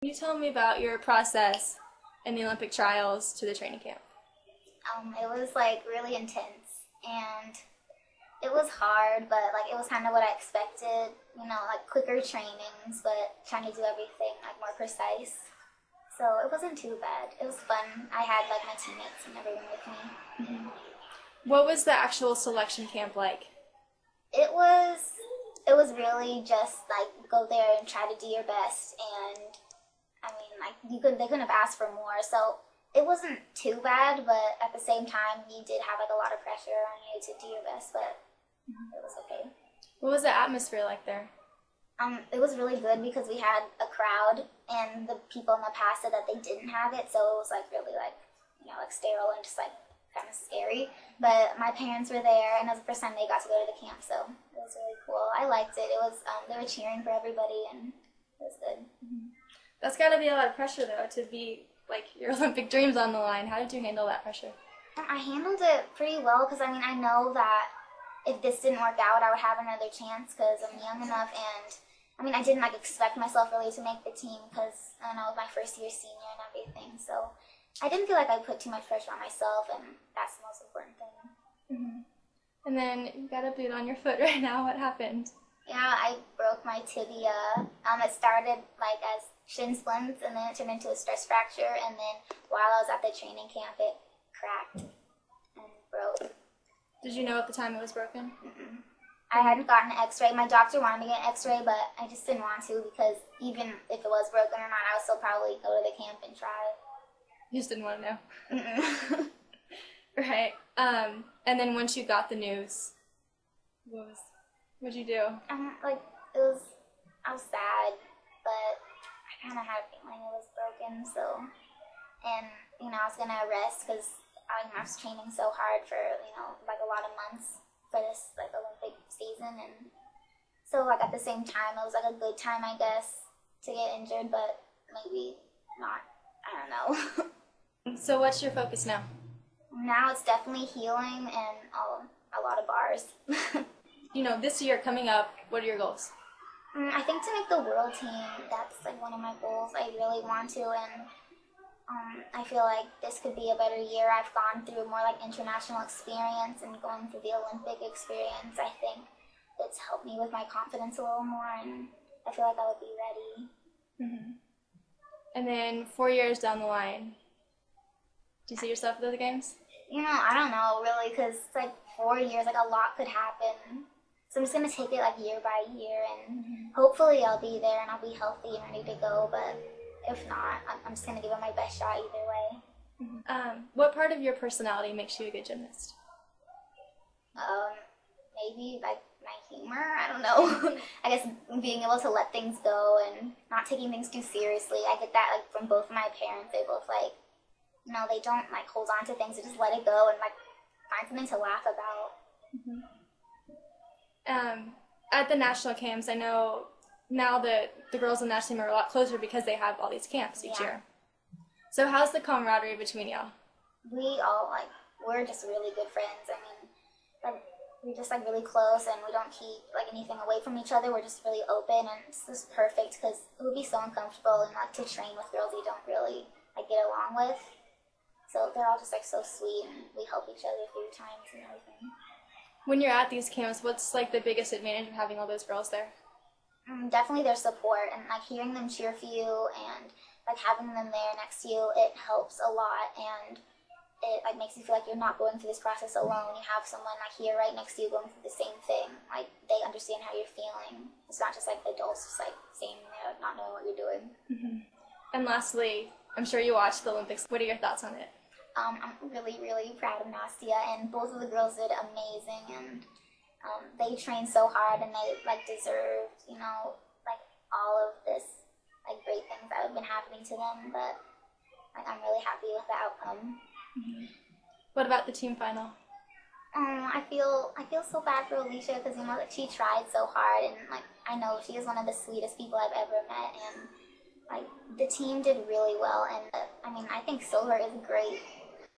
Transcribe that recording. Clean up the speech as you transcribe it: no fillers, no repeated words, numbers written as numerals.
Can you tell me about your process in the Olympic trials to the training camp? It was like really intense and it was hard, but like it was kind of what I expected, like quicker trainings, but trying to do everything like more precise. So it wasn't too bad. It was fun. I had like my teammates and everyone with me. What was the actual selection camp like? It was it was really just like go there and try to do your best, and I mean like they couldn't have asked for more. So it wasn't too bad, but at the same time you did have like a lot of pressure on you to do your best, but it was okay. What was the atmosphere like there? It was really good because we had a crowd, and the people in the past said that they didn't have it, so it was like really like like sterile and just like kind of scary. But my parents were there, and it was the first time they got to go to the camp, so it was really cool. I liked it. It was they were cheering for everybody, and it was good. That's got to be a lot of pressure though, to be like your Olympic dreams on the line. How did you handle that pressure? I handled it pretty well because I mean I know that if this didn't work out, I would have another chance because I'm young enough, and I mean, I didn't like expect myself really to make the team because I don't know, it was my first year senior and everything. So I didn't feel like I put too much pressure on myself, and that's the most important thing. And then you got a boot on your foot right now. What happened? Yeah, I broke my tibia. It started like as shin splints, and then it turned into a stress fracture. And then while I was at the training camp, it cracked and broke. Did you know at the time it was broken? I hadn't gotten an x-ray. My doctor wanted me to get an x-ray, but I just didn't want to because even if it was broken or not, I would still probably go to the camp and try. You just didn't want to know. Right. And then once you got the news, what'd you do? Like I was sad, but I kind of had a feeling it was broken. So, and I was gonna rest because I was training so hard for like a lot of months for this like Olympic season, and so like at the same time it was like a good time I guess to get injured, but maybe not. I don't know. So what's your focus now? Now it's definitely healing and a lot of bars. This year coming up, what are your goals? I think to make the world team, that's like one of my goals. I really want to, and I feel like this could be a better year. I've gone through more like international experience, and going through the Olympic experience, I think it's helped me with my confidence a little more, and I feel like I would be ready. And then 4 years down the line, do you see yourself at the games? I don't know really, because it's like 4 years, like a lot could happen. So I'm just going to take it like year by year, and hopefully I'll be there and I'll be healthy and ready to go, but if not, I'm just going to give it my best shot either way. What part of your personality makes you a good gymnast? Maybe like my humor, I don't know. I guess being able to let things go and not taking things too seriously. I get that like from both of my parents. They both like, they don't like hold on to things, they just let it go and like find something to laugh about. At the national camps, I know now that the girls in the national team are a lot closer because they have all these camps each year. So how's the camaraderie between y'all? We all we're just really good friends. I mean, like we're just like really close, and we don't keep like anything away from each other. We're just really open, and it's just perfect because it would be so uncomfortable and like to train with girls you don't really like get along with. So they're all just like so sweet, and we help each other through times and everything. When you're at these camps, what's like the biggest advantage of having all those girls there? Definitely their support, and like hearing them cheer for you and like having them there next to you, it helps a lot, and it like makes you feel like you're not going through this process alone. You have someone like here right next to you going through the same thing. Like they understand how you're feeling. It's not just like adults just like saying not knowing what you're doing. And lastly, I'm sure you watched the Olympics. What are your thoughts on it? I'm really, really proud of Nastia, and both of the girls did amazing, and they trained so hard, and they like deserved, like all of this like great things that have been happening to them. But like I'm really happy with the outcome. What about the team final? I feel so bad for Alicia because that she tried so hard, and like I know she is one of the sweetest people I've ever met, and like the team did really well, and I mean I think silver is great.